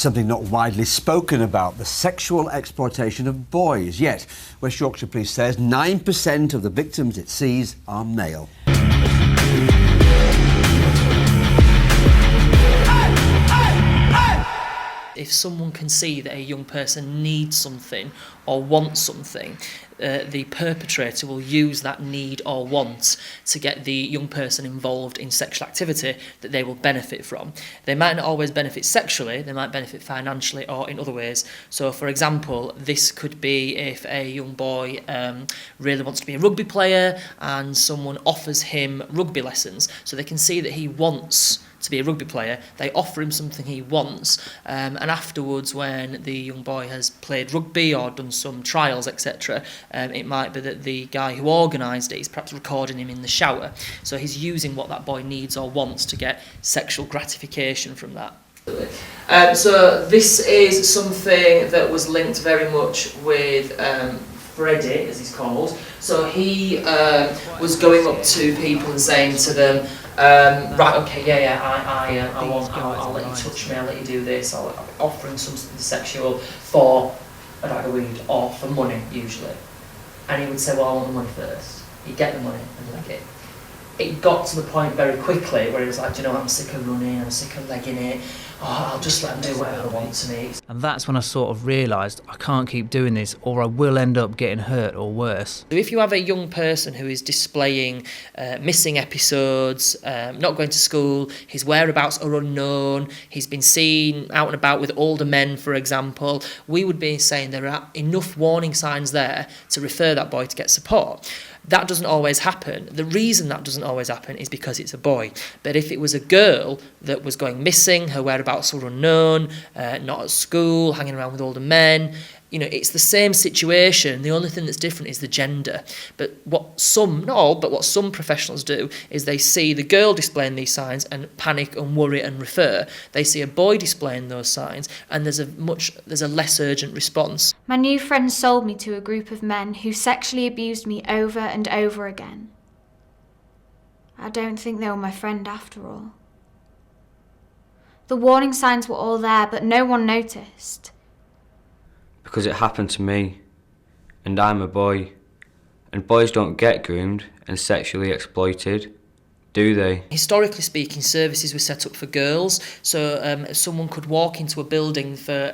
something not widely spoken about, the sexual exploitation of boys. Yet, West Yorkshire Police says 9% of the victims it sees are male. If someone can see that a young person needs something or wants something, the perpetrator will use that need or want to get the young person involved in sexual activity that they will benefit from. They might not always benefit sexually, they might benefit financially or in other ways. So, for example, this could be if a young boy really wants to be a rugby player and someone offers him rugby lessons, so they can see that he wants to be a rugby player, they offer him something he wants, and afterwards when the young boy has played rugby or done some trials, etc., it might be that the guy who organised it is perhaps recording him in the shower, so he's using what that boy needs or wants to get sexual gratification from that. So this is something that was linked very much with Freddie, as he's called. So he was going up to people and saying to them, right, okay, I want, I'll let you touch me, I'll let you do this, I'll be offering something sexual for a bag of weed or for money, usually. And he would say, well, I want the money first. He'd get the money and leg it. It got to the point very quickly where he was like, do you know what, I'm sick of running, I'm sick of legging it, I'll just let them do whatever they want to me. And that's when I sort of realised I can't keep doing this or I will end up getting hurt or worse. If you have a young person who is displaying missing episodes, not going to school, his whereabouts are unknown, he's been seen out and about with older men, for example, we would be saying there are enough warning signs there to refer that boy to get support. That doesn't always happen. The reason that doesn't always happen is because it's a boy. But if it was a girl that was going missing, her whereabouts were unknown, not at school, hanging around with older men, you know, it's the same situation. The only thing that's different is the gender. But what some, not all, but what some professionals do is they see the girl displaying these signs and panic and worry and refer. They see a boy displaying those signs and there's a less urgent response. My new friend sold me to a group of men who sexually abused me over and over again. I don't think they were my friend after all. The warning signs were all there, but no one noticed. Because it happened to me, and I'm a boy, and boys don't get groomed and sexually exploited, do they? Historically speaking, services were set up for girls, so someone could walk into a building for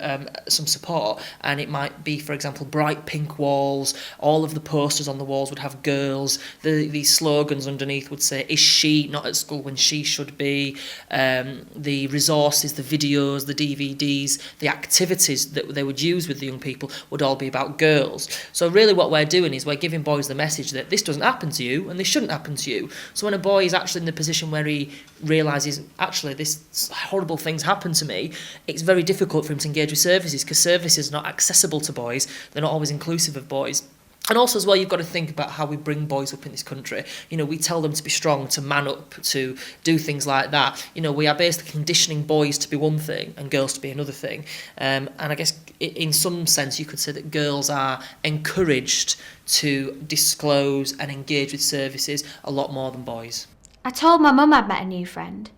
some support and it might be, for example, bright pink walls, all of the posters on the walls would have girls, these slogans underneath would say, is she not at school when she should be, the resources, the videos, the DVDs, the activities that they would use with the young people would all be about girls. So really what we're doing is we're giving boys the message that this doesn't happen to you and this shouldn't happen to you. So when a boy is actually in the position where he realises, actually, this horrible things happen to me, it's very difficult for him to engage with services because services are not accessible to boys, they're not always inclusive of boys. And also as well, you've got to think about how we bring boys up in this country. You know, we tell them to be strong, to man up, to do things like that. You know, we are basically conditioning boys to be one thing and girls to be another thing. And I guess in some sense you could say that girls are encouraged to disclose and engage with services a lot more than boys. I told my mum I'd met a new friend.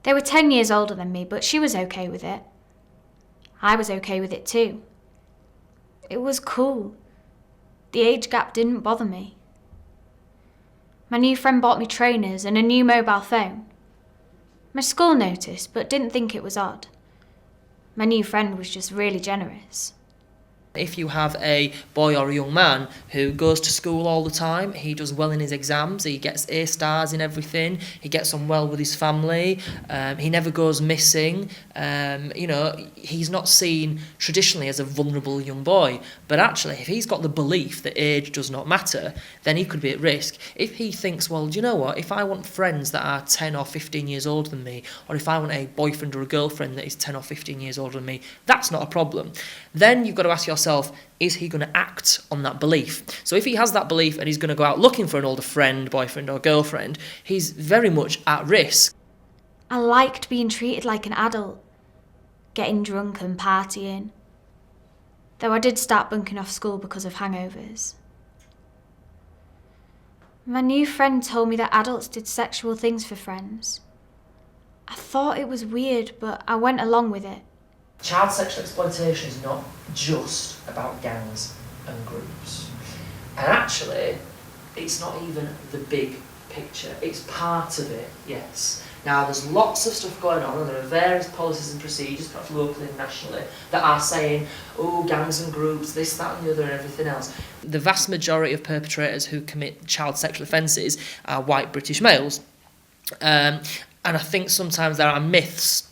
They were 10 years older than me, but she was okay with it. I was okay with it too. It was cool. The age gap didn't bother me. My new friend bought me trainers and a new mobile phone. My school noticed, but didn't think it was odd. My new friend was just really generous. If you have a boy or a young man who goes to school all the time, he does well in his exams, he gets A stars in everything, he gets on well with his family, he never goes missing, you know, he's not seen traditionally as a vulnerable young boy. But actually, if he's got the belief that age does not matter, then he could be at risk. If he thinks, well, do you know what, if I want friends that are 10 or 15 years older than me, or if I want a boyfriend or a girlfriend that is 10 or 15 years older than me, that's not a problem. Then you've got to ask yourself, is he going to act on that belief? So if he has that belief and he's going to go out looking for an older friend, boyfriend or girlfriend, he's very much at risk. I liked being treated like an adult, getting drunk and partying. Though I did start bunking off school because of hangovers. My new friend told me that adults did sexual things for friends. I thought it was weird, but I went along with it. Child sexual exploitation is not just about gangs and groups. And actually, it's not even the big picture. It's part of it, yes. Now, there's lots of stuff going on, and there are various policies and procedures, perhaps locally and nationally, that are saying, oh, gangs and groups, this, that and the other and everything else. The vast majority of perpetrators who commit child sexual offences are white British males. And I think sometimes there are myths.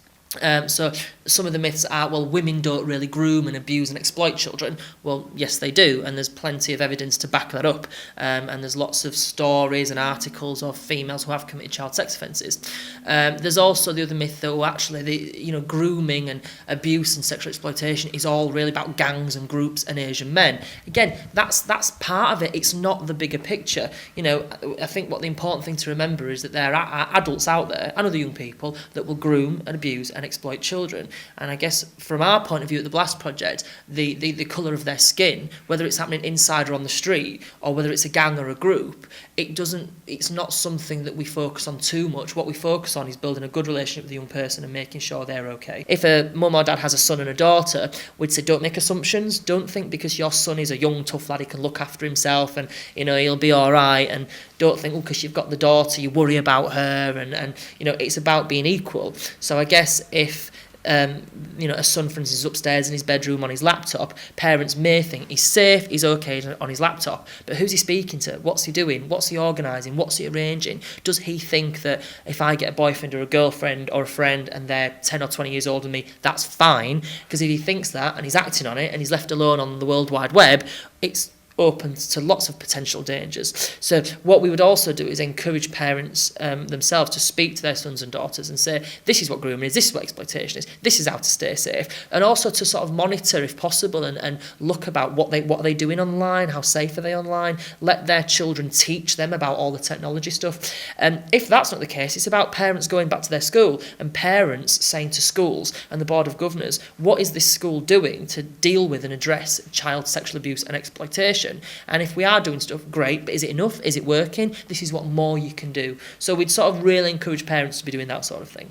So some of the myths are, well, women don't really groom and abuse and exploit children. Well, yes, they do, and there's plenty of evidence to back that up. And there's lots of stories and articles of females who have committed child sex offences. There's also the other myth, though, actually, grooming and abuse and sexual exploitation is all really about gangs and groups and Asian men. Again, that's part of it. It's not the bigger picture. I think what the important thing to remember is that there are adults out there and other young people that will groom and abuse and exploit children. And I guess from our point of view at the Blast Project, the colour of their skin, whether it's happening inside or on the street, or whether it's a gang or a group, it's not something that we focus on too much. What we focus on is building a good relationship with the young person and making sure they're okay. If a mum or dad has a son and a daughter, we'd say don't make assumptions. Don't think because your son is a young, tough lad, he can look after himself and he'll be all right. And don't think, because you've got the daughter, you worry about her. And it's about being equal. So I guess if a son, for instance, is upstairs in his bedroom on his laptop, parents may think he's safe, he's okay on his laptop, but who's he speaking to? What's he doing? What's he organising? What's he arranging? Does he think that if I get a boyfriend or a girlfriend or a friend and they're 10 or 20 years older than me, that's fine? Because if he thinks that and he's acting on it and he's left alone on the World Wide Web, it's open to lots of potential dangers. So what we would also do is encourage parents themselves to speak to their sons and daughters and say, this is what grooming is, this is what exploitation is, this is how to stay safe, and also to sort of monitor if possible and look about what are they doing online, how safe are they online, let their children teach them about all the technology stuff. If that's not the case, it's about parents going back to their school and parents saying to schools and the Board of Governors, what is this school doing to deal with and address child sexual abuse and exploitation? And if we are doing stuff, great, but is it enough? Is it working? This is what more you can do. So we'd sort of really encourage parents to be doing that sort of thing.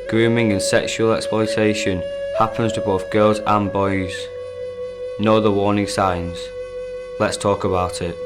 Grooming and sexual exploitation happens to both girls and boys. Know the warning signs. Let's talk about it.